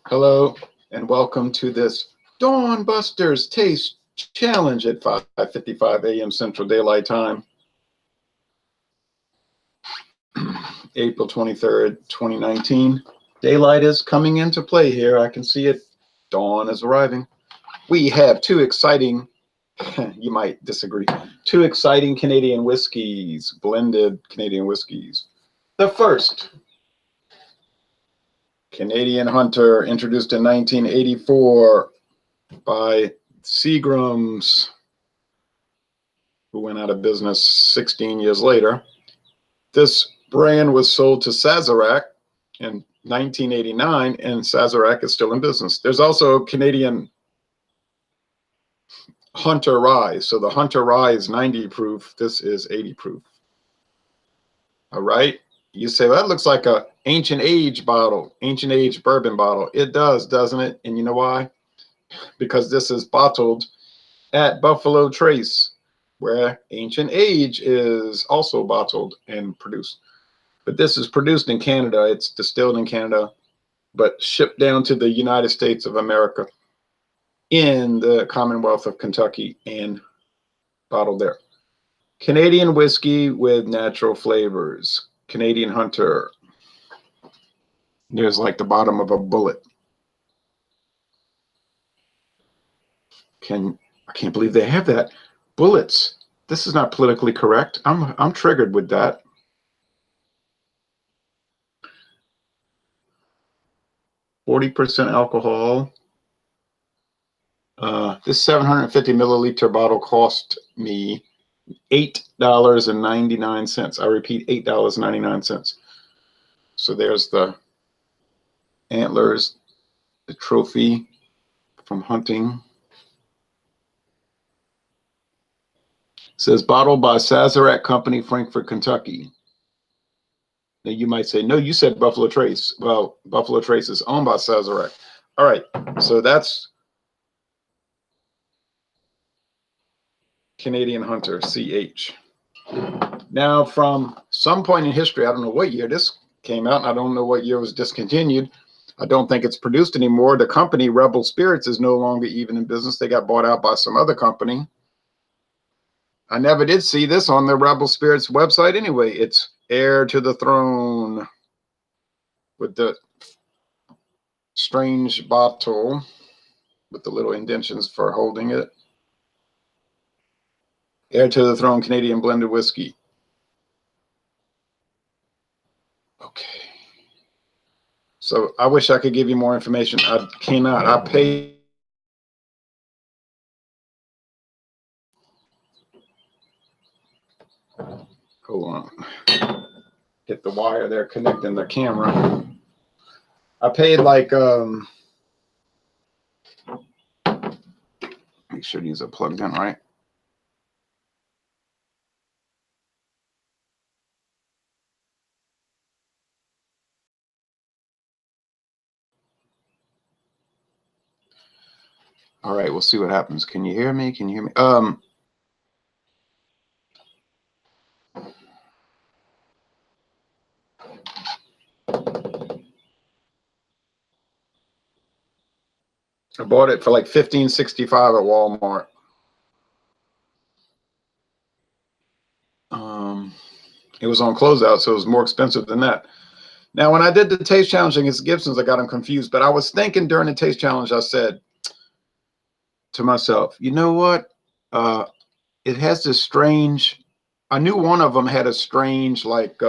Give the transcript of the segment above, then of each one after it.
Hello, and welcome to this Dawn Busters Taste Challenge at 5:55 a.m. Central Daylight Time, April 23rd, 2019. Daylight is coming into play here. I can see it. Dawn is arriving. We have two exciting, you might disagree, two exciting Canadian whiskeys, blended Canadian whiskeys. The first, Canadian Hunter, introduced in 1984 by Seagram's, who went out of business 16 years later. This brand was sold to Sazerac in 1989, and Sazerac is still in business. There's also Canadian Hunter Rye. So the Hunter Rye is 90 proof. This is 80 proof. All right. You say, well, that looks like a ancient age bottle, ancient age bourbon bottle. It does, doesn't it? And you know why? Because this is bottled at Buffalo Trace, where ancient age is also bottled and produced. But this is produced in Canada. It's distilled in Canada, but shipped down to the United States of America in the Commonwealth of Kentucky and bottled there. Canadian whiskey with natural flavors. Canadian Hunter. There's like the bottom of a bullet. I can't believe they have that. Bullets. This is not politically correct. I'm triggered with that. %40 alcohol. This 750 milliliter bottle cost me $8.99. I repeat, $8.99. So there's the antlers, the trophy from hunting. It says bottled by Sazerac Company, Frankfort, Kentucky. Now you might say, no, you said Buffalo Trace. Well, Buffalo Trace is owned by Sazerac. All right, so that's Canadian Hunter, CH. Now, from some point in history, I don't know what year this came out, and I don't know what year it was discontinued. I don't think it's produced anymore. The company, Rebel Spirits, is no longer even in business. They got bought out by some other company. I never did see this on the Rebel Spirits website anyway. It's Heir to the Throne with the strange bottle with the little indentions for holding it. Heir to the Throne Canadian blended whiskey. Okay. So I wish I could give you more information. I cannot. I paid. Hold on. Hit the wire there connecting the camera. I paid like make sure these are plugged in, right? All right, we'll see what happens. Can you hear me? Can you hear me? I bought it for like $15.65 at Walmart. It was on closeout, so it was more expensive than that. Now, when I did the taste challenge against Gibson's, I got them confused. But I was thinking during the taste challenge, I said to myself, you know what? It has this strange, I knew one of them had a strange, like,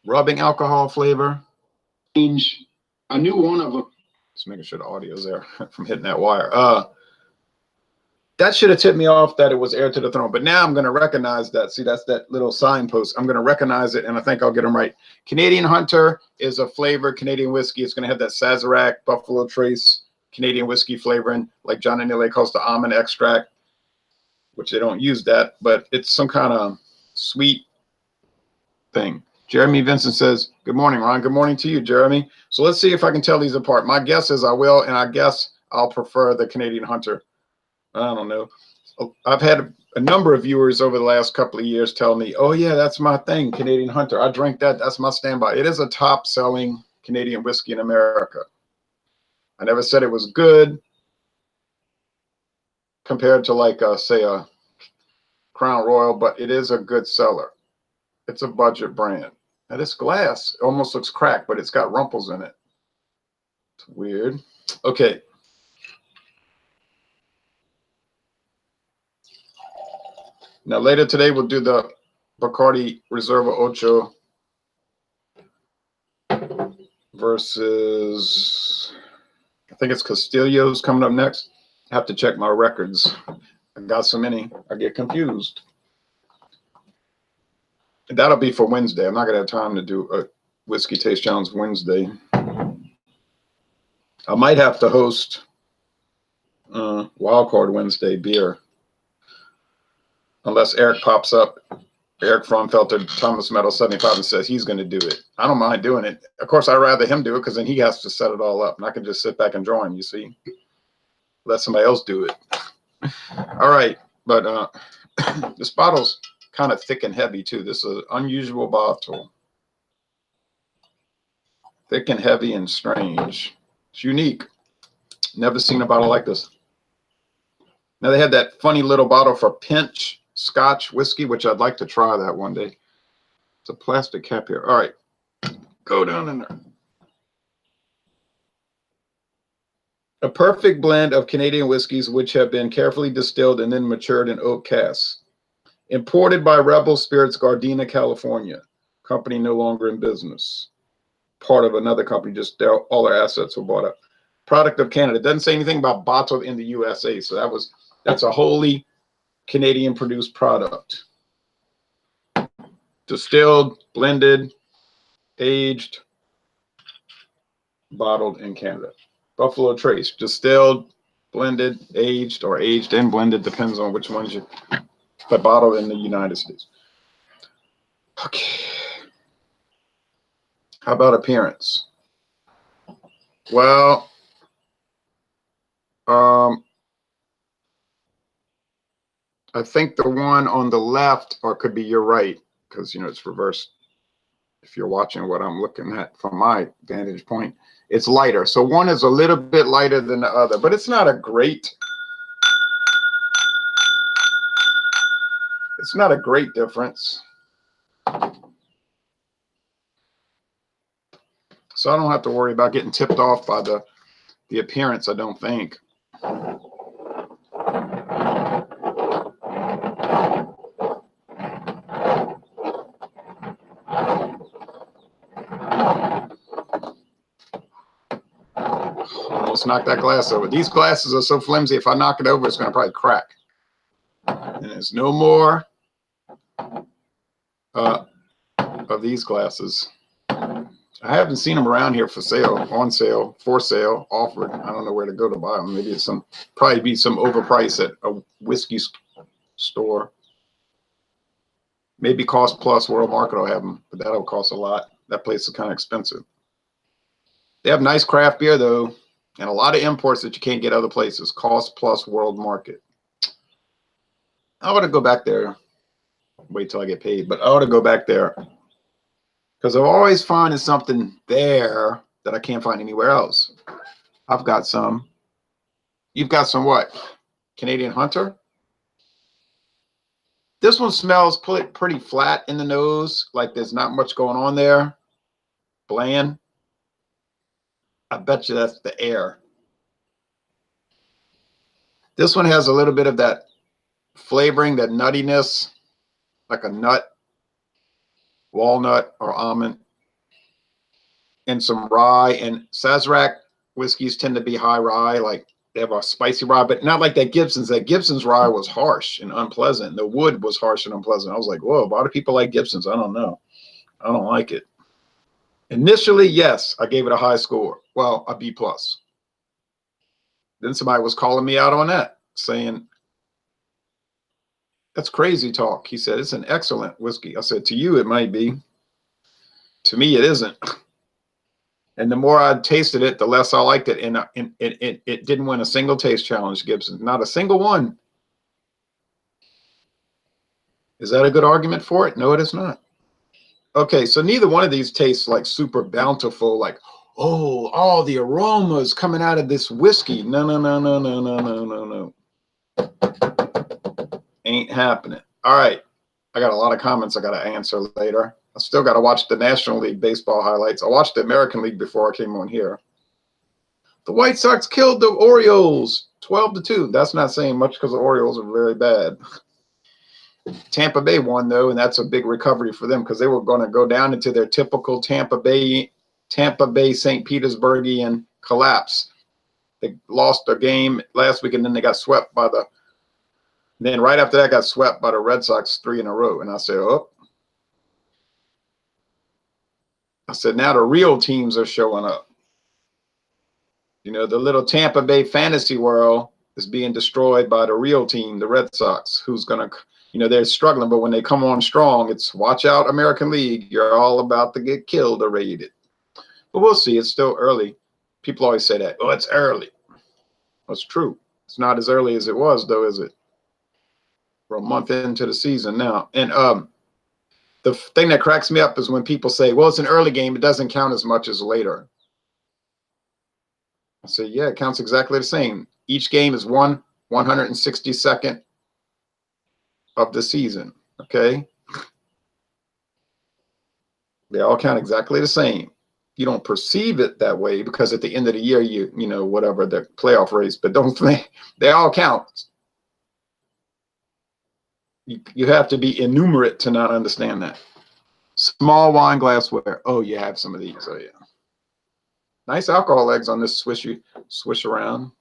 rubbing alcohol flavor. I knew one of them. Just making sure the audio's there from hitting that wire. That should have tipped me off that it was Heir to the Throne. But now I'm going to recognize that. See, that's that little signpost. I'm going to recognize it, and I think I'll get them right. Canadian Hunter is a flavored Canadian whiskey. It's going to have that Sazerac, Buffalo Trace, Canadian whiskey flavoring, like John and Nile calls the almond extract, which they don't use that, but it's some kind of sweet thing. Jeremy Vincent says, good morning, Ron. Good morning to you, Jeremy. So let's see if I can tell these apart. My guess is I will, and I guess I'll prefer the Canadian Hunter. I don't know. I've had a number of viewers over the last couple of years tell me, oh yeah, that's my thing, Canadian Hunter. I drink that. That's my standby. It is a top selling Canadian whiskey in America. I never said it was good compared to like, say, a Crown Royal, but it is a good seller. It's a budget brand. Now this glass almost looks cracked, but it's got rumples in it. It's weird. Okay. Now later today, we'll do the Bacardi Reserva Ocho versus, I think it's Castillo's coming up next. I have to check my records. I got so many, I get confused. And that'll be for Wednesday. I'm not gonna have time to do a Whiskey Taste Challenge Wednesday. I might have to host Wildcard Wednesday beer. Unless Eric pops up, Eric Fromfelter, Thomas Meadow 75, and says he's going to do it. I don't mind doing it. Of course, I'd rather him do it because then he has to set it all up. And I can just sit back and join, you see. Let somebody else do it. All right. But this bottle's kind of thick and heavy, too. This is an unusual bottle. Thick and heavy and strange. It's unique. Never seen a bottle like this. Now, they had that funny little bottle for pinch Scotch whiskey, which I'd like to try that one day. It's a plastic cap here. All right, go down in there. A perfect blend of Canadian whiskeys which have been carefully distilled and then matured in oak casks. Imported by Rebel Spirits, Gardena, California. Company no longer in business. Part of another company, just all their assets were bought up. Product of Canada. It doesn't say anything about bottled in the USA, so that's a wholly Canadian produced product. Distilled, blended, aged, bottled in Canada. Buffalo Trace, distilled, blended, aged, or aged and blended, depends on which ones you, but bottled in the United States. Okay. How about appearance? Well, I think the one on the left, or it could be your right, because, you know, it's reversed. If you're watching what I'm looking at from my vantage point, it's lighter. So one is a little bit lighter than the other, but it's not a great difference. So I don't have to worry about getting tipped off by the appearance, I don't think. Almost knocked that glass over. These glasses are so flimsy, if I knock it over, it's going to probably crack. And there's no more of these glasses. I haven't seen them around here for sale, on sale, for sale, offered. I don't know where to go to buy them. Maybe it's probably be some overprice at a whiskey store. Maybe Cost Plus World Market will have them, but that'll cost a lot. That place is kind of expensive. They have nice craft beer, though, and a lot of imports that you can't get other places. Cost Plus World Market. I ought to go back there. Wait till I get paid, but I ought to go back there. Because I'm always finding something there that I can't find anywhere else. I've got some. You've got some what? Canadian Hunter? This one smells pretty flat in the nose, like there's not much going on there. Bland. I bet you that's the air. This one has a little bit of that flavoring, that nuttiness, like a nut, walnut or almond, and some rye. And Sazerac whiskeys tend to be high rye, like they have a spicy rye, but not like that Gibson's. That Gibson's rye was harsh and unpleasant. The wood was harsh and unpleasant. I was like, whoa, a lot of people like Gibson's. I don't know. I don't like it. Initially, yes, I gave it a high score. Well, a B+. Then somebody was calling me out on that, saying, that's crazy talk. He said, it's an excellent whiskey. I said, to you, it might be. To me, it isn't. And the more I tasted it, the less I liked it. And it didn't win a single taste challenge, Gibson. Not a single one. Is that a good argument for it? No, it is not. Okay, so neither one of these tastes like super bountiful, like, oh, all the aromas coming out of this whiskey. No, no, no, no, no, no, no, no, no. Ain't happening. All right. I got a lot of comments I got to answer later. I still got to watch the National League baseball highlights. I watched the American League before I came on here. The White Sox killed the Orioles 12-2. That's not saying much because the Orioles are very bad. Tampa Bay won, though, and that's a big recovery for them because they were going to go down into their typical Tampa Bay, St. Petersburgian collapse. They lost a game last week, and then they got swept by the – then right after that got swept by the Red Sox 3 in a row. And I said, oh. I said, now the real teams are showing up. You know, the little Tampa Bay fantasy world is being destroyed by the real team, the Red Sox, who's going to – you know, they're struggling, but when they come on strong, it's watch out, American League. You're all about to get killed or raided. But we'll see. It's still early. People always say that. Oh, it's early. That's true. It's not as early as it was, though, is it? We're a month into the season now. And the thing that cracks me up is when people say, well, it's an early game. It doesn't count as much as later. I say, yeah, it counts exactly the same. Each game is 162nd of the season, okay? They all count exactly the same. You don't perceive it that way because at the end of the year, you know, whatever, the playoff race, but don't think they all count. You have to be innumerate to not understand that. Small wine glassware. Oh, you have some of these. Oh, yeah. Nice alcohol legs on this swish around.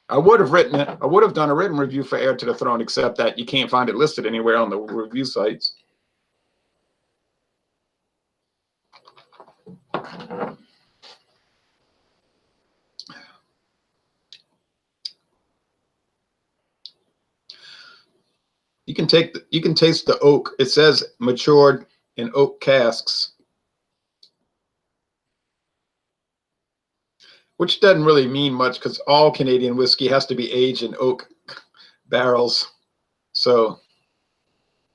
I would have written it. I would have done a written review for Heir to the Throne, except that you can't find it listed anywhere on the review sites. You can taste the oak. It says matured in oak casks, which doesn't really mean much because all Canadian whiskey has to be aged in oak barrels. So,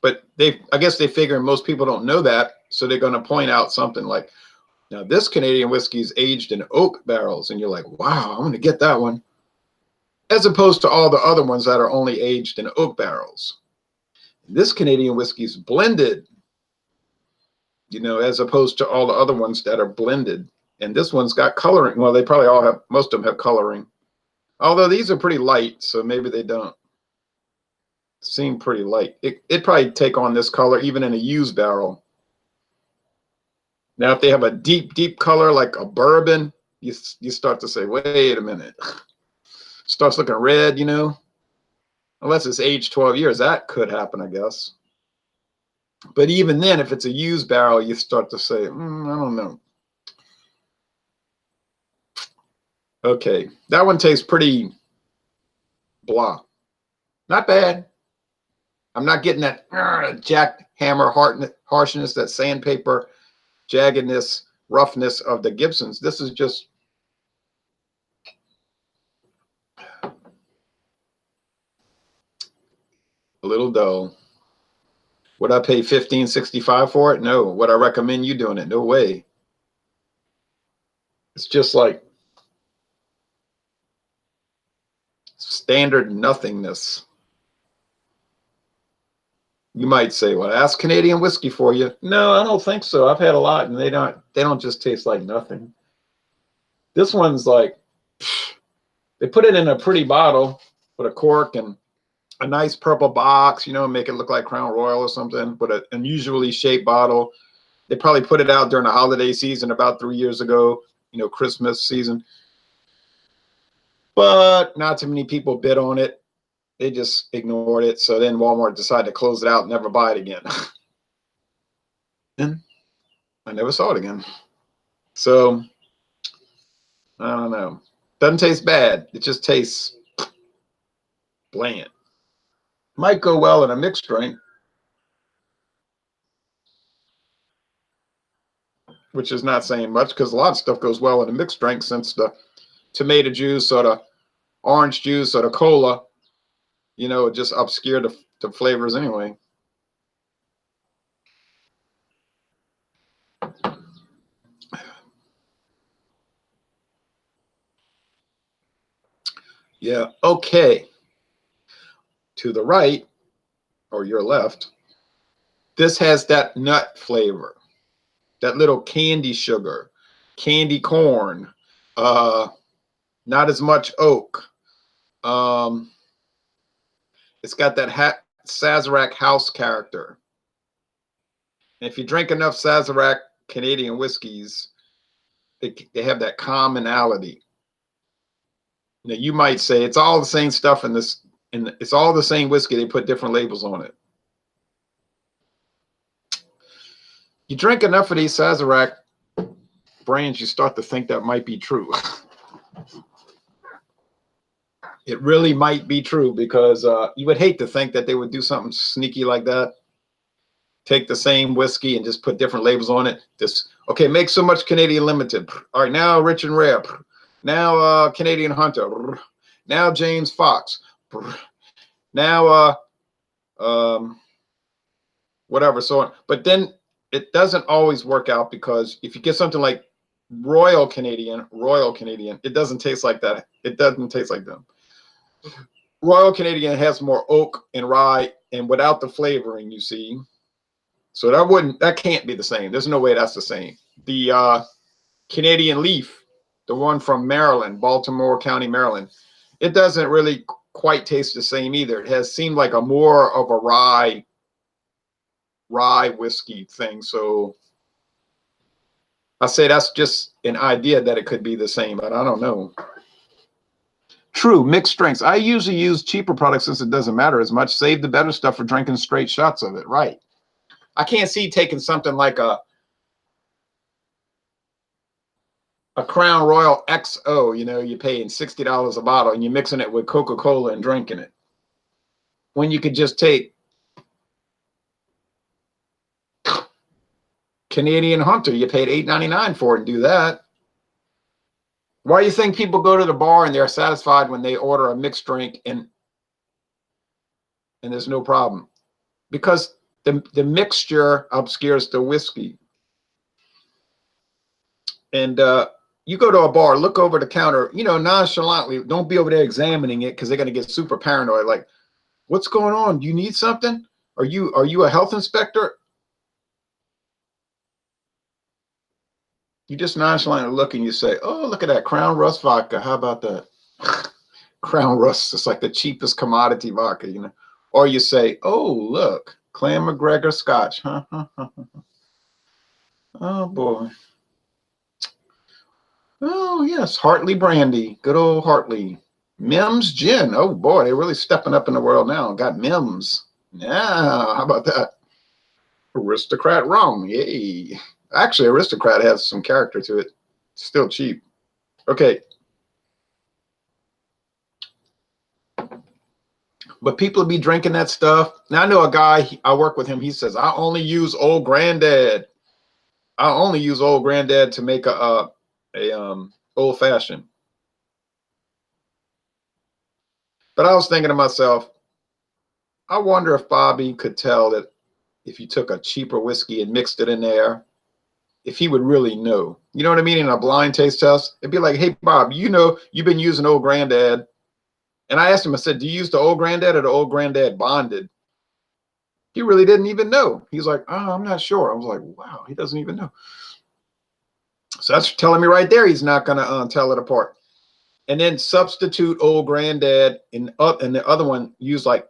but I guess they figure most people don't know that, so they're going to point out something like, now this Canadian whiskey is aged in oak barrels, and you're like, wow, I'm going to get that one, as opposed to all the other ones that are only aged in oak barrels. This Canadian whiskey is blended, you know, as opposed to all the other ones that are blended. And this one's got coloring. Well, they probably all have, most of them have coloring. Although these are pretty light, so maybe they don't seem pretty light. It'd probably take on this color even in a used barrel. Now, if they have a deep, deep color like a bourbon, you start to say, wait a minute. Starts looking red, you know. Unless it's aged 12 years, that could happen, I guess. But even then, if it's a used barrel, you start to say, I don't know. Okay, that one tastes pretty blah. Not bad. I'm not getting that jackhammer harshness, that sandpaper jaggedness, roughness of the Gibsons. This is just a little dull. Would I pay $15.65 for it? No. Would I recommend you doing it? No way. It's just like standard nothingness. You might say, well, that's Canadian whiskey for you. No, I don't think so. I've had a lot, and they don't just taste like nothing. This one's like, they put it in a pretty bottle with a cork and a nice purple box, you know, make it look like Crown Royal or something, but an unusually shaped bottle. They probably put it out during the holiday season about 3 years ago, you know, Christmas season. But not too many people bid on it. They just ignored it. So then Walmart decided to close it out and never buy it again. And I never saw it again. So I don't know. Doesn't taste bad. It just tastes bland. Might go well in a mixed drink, which is not saying much because a lot of stuff goes well in a mixed drink, since the tomato juice or the orange juice or the cola, you know, just obscure the flavors anyway. Yeah, okay. To the right, or your left, this has that nut flavor, that little candy sugar, candy corn, not as much oak. It's got that Sazerac house character. And if you drink enough Sazerac Canadian whiskeys, they have that commonality. Now you might say it's all the same stuff in this, and it's all the same whiskey. They put different labels on it. You drink enough of these Sazerac brands, you start to think that might be true. It really might be true, because you would hate to think that they would do something sneaky like that. Take the same whiskey and just put different labels on it. This, okay, make so much Canadian Limited. All right, now Rich and Rare. Now Canadian Hunter. Now James Fox. Now whatever, so on. But then it doesn't always work out, because if you get something like Royal Canadian, it doesn't taste like that. It doesn't taste like them. Royal Canadian has more oak and rye, and without the flavoring, you see. So that can't be the same. There's no way that's the same. The Canadian Leaf, the one from Maryland, Baltimore County, Maryland, it doesn't really quite taste the same either. It has seemed like a more of a rye whiskey thing. So I say that's just an idea that it could be the same, but I don't know. True, mixed strengths. I usually use cheaper products since it doesn't matter as much. Save the better stuff for drinking straight shots of it. Right. I can't see taking something like a Crown Royal XO, you know, you're paying $60 a bottle and you're mixing it with Coca-Cola and drinking it, when you could just take Canadian Hunter. You paid $8.99 for it and do that. Why do you think people go to the bar and they're satisfied when they order a mixed drink and there's no problem? Because the mixture obscures the whiskey. And you go to a bar, look over the counter, you know, nonchalantly. Don't be over there examining it, because they're going to get super paranoid. Like, what's going on? Do you need something? Are you a health inspector? You just nonchalantly look and you say, oh, look at that Crown Rust vodka. How about that? Crown Rust is like the cheapest commodity vodka, you know. Or you say, oh, look, Clan McGregor Scotch. Oh, boy. Oh, yes, Hartley Brandy. Good old Hartley. Mims Gin. Oh, boy, they're really stepping up in the world now. Got Mims. Yeah, how about that? Aristocrat Rum. Yay. Actually, Aristocrat has some character to it. It's still cheap. Okay. But people be drinking that stuff. Now, I know a guy, I work with him. He says, I only use Old Granddad. I only use Old Granddad to make a old fashioned. But I was thinking to myself, I wonder if Bobby could tell that if you took a cheaper whiskey and mixed it in there, if he would really know. You know what I mean? In a blind taste test, it'd be like, hey, Bob, you know, you've been using Old Granddad. And I asked him, I said, do you use the Old Granddad or the Old Granddad Bonded? He really didn't even know. He's like, oh, I'm not sure. I was like, wow, he doesn't even know. So that's telling me right there he's not going to tell it apart. And then substitute Old Granddad, and the other one use like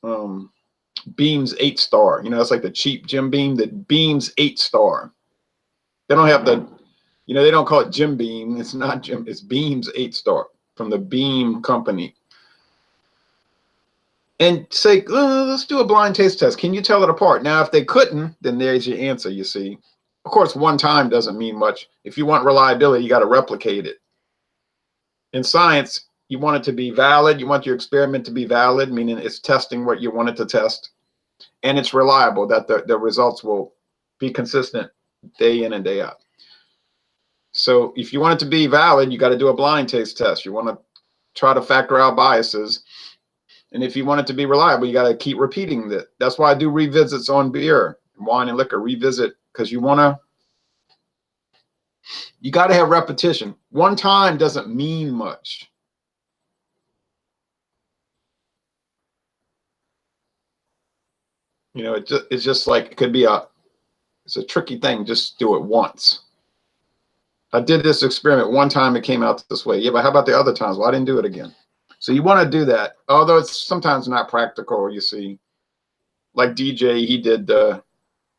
Beam's 8-star. You know, it's like the cheap Jim Beam, the Beam's 8-star. They don't have the, you know, they don't call it Jim Beam. It's not Jim, it's Beam's 8-star from the Beam company. And say, let's do a blind taste test. Can you tell it apart? Now, if they couldn't, then there's your answer, you see. Of course, one time doesn't mean much. If you want reliability, you got to replicate it. In science, you want it to be valid. You want your experiment to be valid, meaning it's testing what you want it to test. And it's reliable, that the results will be consistent day in and day out. So if you want it to be valid, you got to do a blind taste test. You want to try to factor out biases. And if you want it to be reliable, you got to keep repeating that. That's why I do revisits on beer, wine, and liquor. Revisit, because you got to have repetition. One time doesn't mean much. You know, it's just like, it could be it's a tricky thing. Just do it once. I did this experiment one time, it came out this way. Yeah, but how about the other times? Well, I didn't do it again. So you want to do that, although it's sometimes not practical. You see, like DJ, he did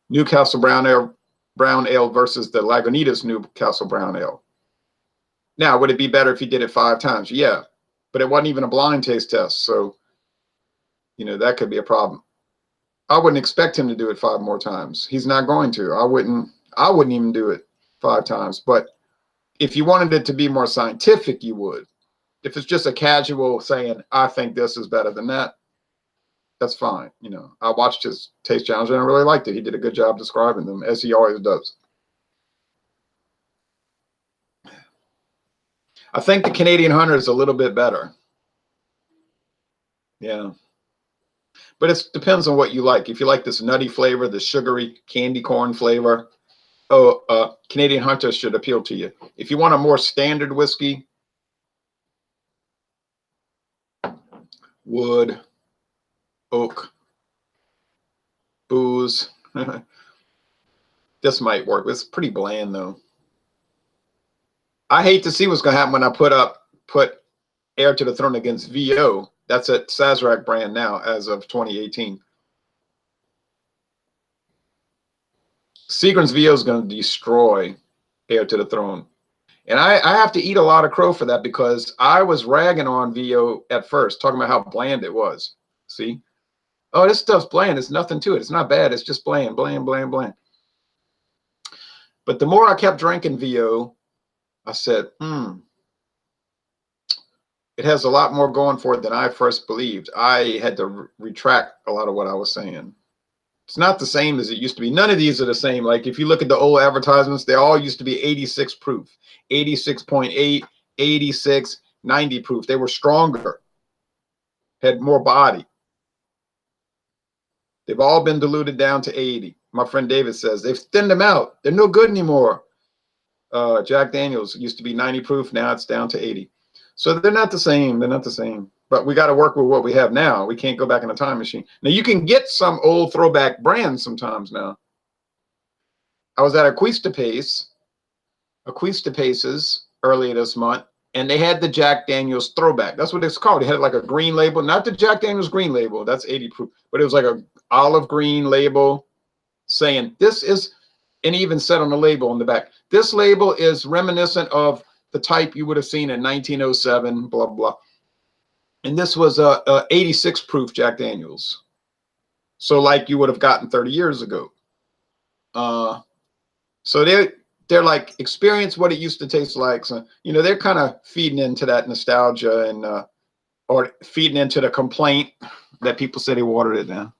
Newcastle Brown Ale versus the Lagunitas Newcastle Brown Ale. Now, would it be better if he did it 5 times? Yeah, but it wasn't even a blind taste test, so you know that could be a problem. I wouldn't expect him to do it 5 more times. He's not going to. I wouldn't even do it 5 times. But if you wanted it to be more scientific, you would. If it's just a casual saying, I think this is better than that, that's fine. You know, I watched his taste challenge and I really liked it. He did a good job describing them, as he always does. I think the Canadian Hunter is a little bit better. Yeah. But it depends on what you like. If you like this nutty flavor, the sugary candy corn flavor, Canadian Hunter should appeal to you. If you want a more standard whiskey, wood, oak, booze, this might work. It's pretty bland though. I hate to see what's going to happen when I put Heir to the Throne against VO. That's a Sazerac brand now as of 2018. Seagram's VO is going to destroy Heir to the Throne. And I have to eat a lot of crow for that, because I was ragging on VO at first, talking about how bland it was. See? Oh, this stuff's bland. There's nothing to it. It's not bad. It's just bland, bland, bland, bland. But the more I kept drinking VO, I said, it has a lot more going for it than I first believed. I had to retract a lot of what I was saying. It's not the same as it used to be. None of these are the same. Like if you look at the old advertisements, they all used to be 86 proof, 86.8, 86, 90 proof. They were stronger, had more body. They've all been diluted down to 80. My friend David says they've thinned them out. They're no good anymore. Jack Daniels used to be 90 proof. Now it's down to 80. So they're not the same. They're not the same. But we got to work with what we have now. We can't go back in a time machine. Now, you can get some old throwback brands sometimes now. I was at Aquista Paces earlier this month, and they had the Jack Daniels Throwback. That's what it's called. They had like a green label. Not the Jack Daniels green label. That's 80 proof. But it was like a olive green label saying this is, and even said on the label on the back, this label is reminiscent of the type you would have seen in 1907, blah, blah. And this was a 86 proof Jack Daniels. So like you would have gotten 30 years ago. So they're like, experience what it used to taste like. So, you know, they're kind of feeding into that nostalgia and, or feeding into the complaint that people say they watered it down.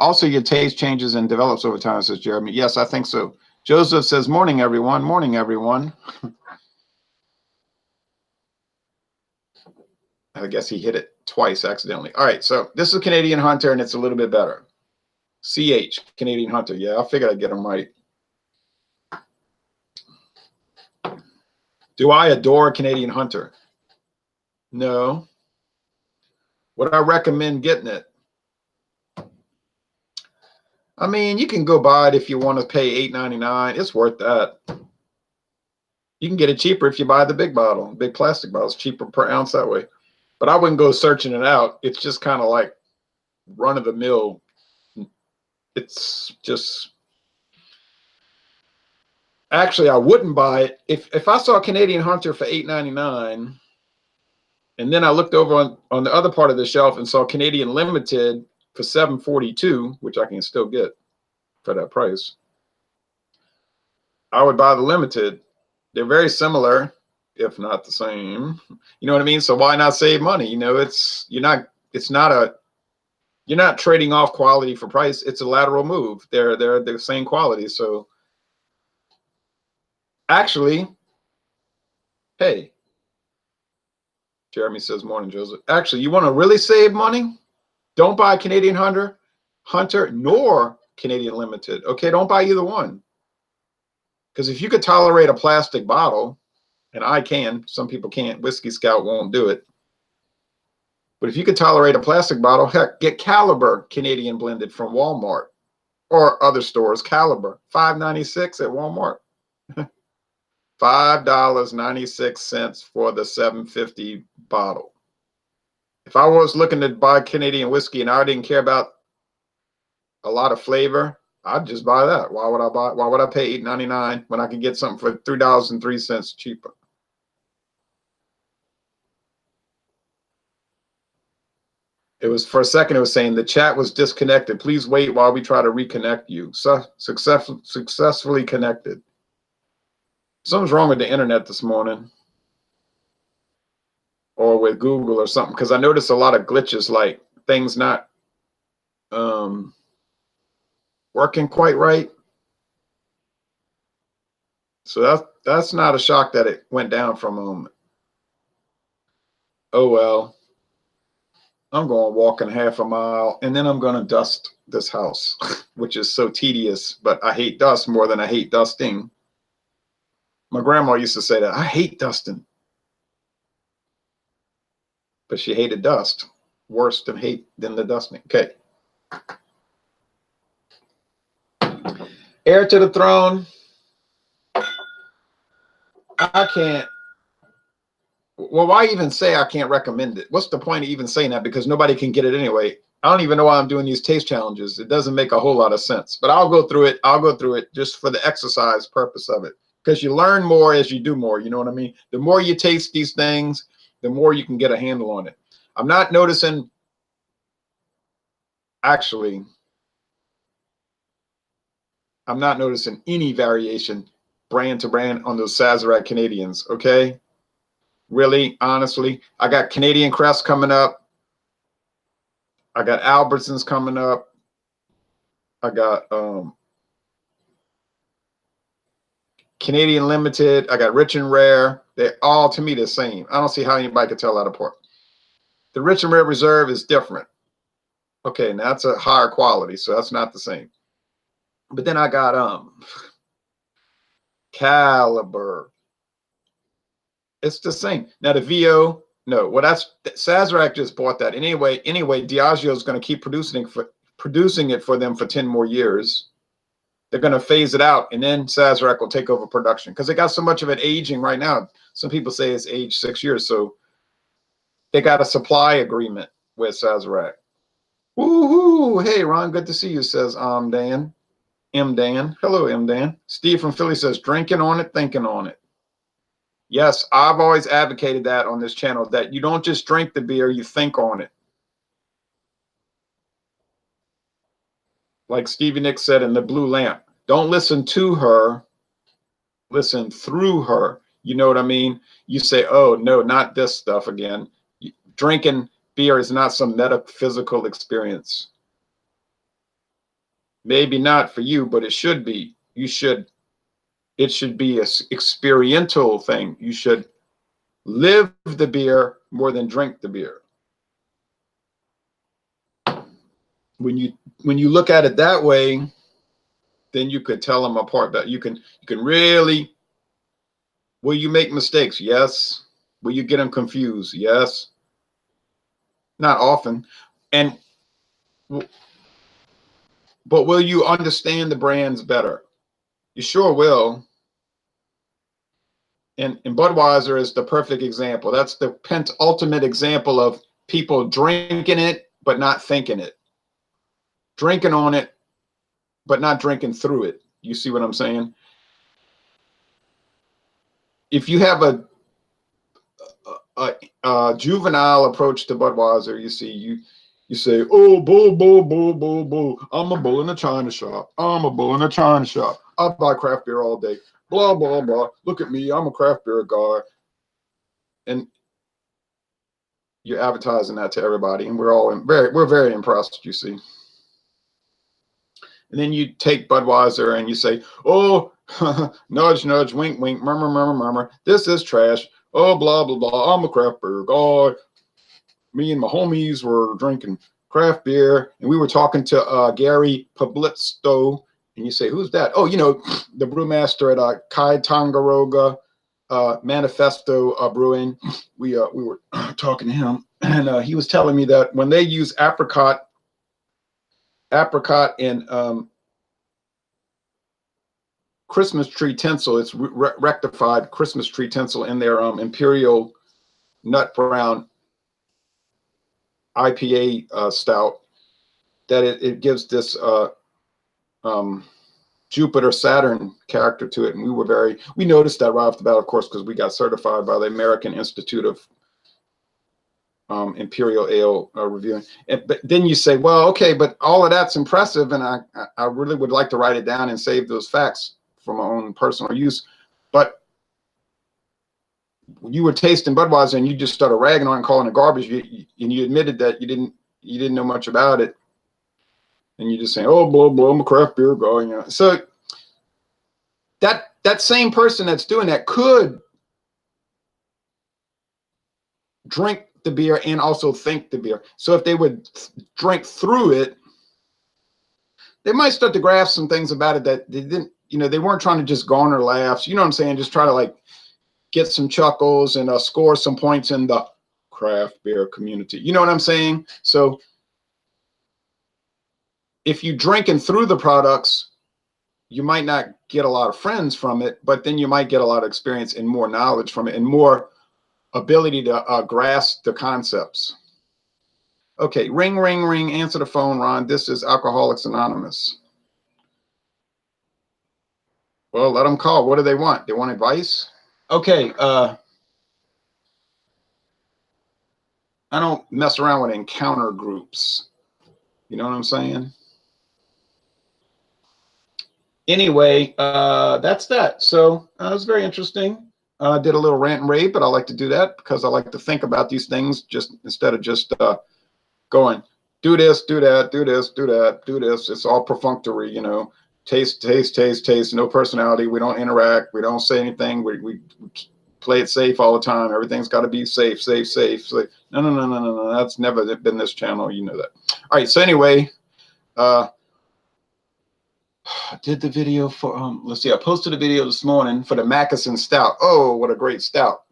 Also, your taste changes and develops over time, says Jeremy. Yes, I think so. Joseph says, morning, everyone. Morning, everyone. I guess he hit it twice accidentally. All right, so this is Canadian Hunter, and it's a little bit better. CH, Canadian Hunter. Yeah, I figured I'd get them right. Do I adore Canadian Hunter? No. Would I recommend getting it? I mean, you can go buy it if you want to pay $8.99. It's worth that. You can get it cheaper if you buy the big bottle, big plastic bottle. It's cheaper per ounce that way. But I wouldn't go searching it out. It's just kind of like run of the mill. It's just, actually, I wouldn't buy it. If I saw a Canadian Hunter for $8.99, and then I looked over on the other part of the shelf and saw Canadian Limited for $7.42, which I can still get for that price, I would buy the Limited. They're very similar, if not the same. You know what I mean? So why not save money? You know, you're not trading off quality for price. It's a lateral move. They're the same quality. So actually, hey, Jeremy says, morning, Joseph. Actually, you want to really save money? Don't buy Canadian Hunter nor Canadian Limited. Okay, don't buy either one. Because if you could tolerate a plastic bottle, and I can, some people can't, Whiskey Scout won't do it. But if you could tolerate a plastic bottle, heck, get Caliber Canadian blended from Walmart or other stores. Caliber, $5.96 at Walmart. $5.96 for the 750 bottle. If I was looking to buy Canadian whiskey and I didn't care about a lot of flavor, I'd just buy that. Why would I pay $8.99 when I can get something for $3.03 cheaper? It was, for a second, it was saying the chat was disconnected. Please wait while we try to reconnect you. Successfully connected. Something's wrong with the internet this morning, or with Google or something, because I noticed a lot of glitches, like things not working quite right. So that's not a shock that it went down for a moment. Oh well, I'm going walking half a mile and then I'm going to dust this house, which is so tedious, but I hate dust more than I hate dusting. My grandma used to say that, I hate dusting. But she hated dust worse than the dusting. Okay. Heir to the Throne. I can't. Well, why even say I can't recommend it? What's the point of even saying that? Because nobody can get it anyway. I don't even know why I'm doing these taste challenges. It doesn't make a whole lot of sense. But I'll go through it. I'll go through it just for the exercise purpose of it. Because you learn more as you do more. You know what I mean? The more you taste these things, the more you can get a handle on it. I'm not noticing, actually, I'm not noticing any variation brand to brand on those Sazerac Canadians, okay? Really, honestly, I got Canadian Crest coming up. I got Albertsons coming up. I got Canadian Limited. I got Rich and Rare. They're all, to me, the same. I don't see how anybody could tell that apart. The Rich and Rare Reserve is different. Okay, now that's a higher quality, so that's not the same. But then I got Caliber. It's the same. Now the VO, no. Well, that's Sazerac just bought that. Anyway, Diageo is going to keep producing it for them for 10 more years. They're going to phase it out, and then Sazerac will take over production because they got so much of it aging right now. Some people say it's aged 6 years, so they got a supply agreement with Sazerac. Woohoo! Hey, Ron, good to see you, says Dan. M. Dan. Hello, M. Dan. Steve from Philly says, drinking on it, thinking on it. Yes, I've always advocated that on this channel, that you don't just drink the beer, you think on it. Like Stevie Nicks said in The Blue Lamp, don't listen to her, listen through her. You know what I mean? You say, oh, no, not this stuff again. Drinking beer is not some metaphysical experience. Maybe not for you, but it should be. It should be an experiential thing. You should live the beer more than drink the beer. When you look at it that way, then you could tell them apart. That you can really. Will you make mistakes? Yes. Will you get them confused? Yes. Not often. But will you understand the brands better? You sure will. And Budweiser is the perfect example. That's the ultimate example of people drinking it, but not thinking it. Drinking on it, but not drinking through it. You see what I'm saying? If you have a juvenile approach to Budweiser, you say, oh, bull, bull, bull, bull, bull. I'm a bull in a china shop. I'm a bull in a china shop. I buy craft beer all day. Blah, blah, blah. Look at me. I'm a craft beer guy. And you're advertising that to everybody. And we're very impressed, you see. And then you take Budweiser and you say, oh, nudge, nudge, wink, wink, murmur, murmur, murmur. This is trash. oh, blah, blah, blah. I'm a craft beer guy. Me and my homies were drinking craft beer, and we were talking to Gary Publisto. And you say, who's that? Oh, you know, the brewmaster at Kai Tangaroga Manifesto Brewing. We were talking to him, and he was telling me that when they use apricot and Christmas tree tinsel, it's rectified Christmas tree tinsel in their Imperial Nut Brown IPA stout, that it gives this Jupiter Saturn character to it. And we noticed that right off the bat, of course, because we got certified by the American Institute of Imperial Ale Reviewing. But then you say, well, okay, but all of that's impressive, and I really would like to write it down and save those facts for my own personal use. But you were tasting Budweiser and you just started ragging on and calling it garbage, and you admitted that you didn't know much about it, and you just saying, oh, blah blah, I'm a craft beer guy. You know? So that same person that's doing that could drink the beer and also think the beer. So if they would drink through it, they might start to grasp some things about it that they didn't. You know, they weren't trying to just garner laughs. You know what I'm saying? Just try to like get some chuckles and score some points in the craft beer community. You know what I'm saying? So if you drinking through the products, you might not get a lot of friends from it, but then you might get a lot of experience and more knowledge from it and more ability to grasp the concepts. Okay, ring, ring, ring. Answer the phone, Ron. This is Alcoholics Anonymous. Well, let them call. What do they want? They want advice? Okay, I don't mess around with encounter groups. You know what I'm saying? Anyway, that's that. So it was very interesting. I did a little rant and rave, but I like to do that because I like to think about these things just instead of just going, do this, do that, do this, do that, do this. It's all perfunctory, you know. Taste, taste, taste, taste. No personality. We don't interact. We don't say anything. We play it safe all the time. Everything's got to be safe, safe, safe. So, no, no, no, no, no, no. That's never been this channel. You know that. All right. So anyway, I did the video for let's see. I posted a video this morning for the Mackeson Stout. Oh, what a great stout!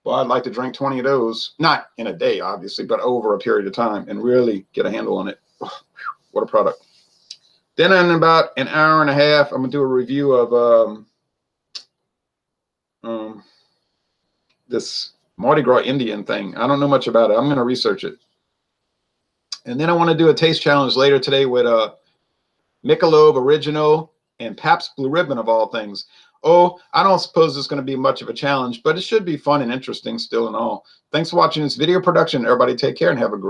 Well, I'd like to drink 20 of those, not in a day, obviously, but over a period of time and really get a handle on it. Oh, what a product. Then in about an hour and a half, I'm going to do a review of this Mardi Gras Indian thing. I don't know much about it. I'm going to research it. And then I want to do a taste challenge later today with Michelob Original and Pabst Blue Ribbon, of all things. Oh, I don't suppose it's going to be much of a challenge, but it should be fun and interesting still and all. Thanks for watching this video production. Everybody take care and have a great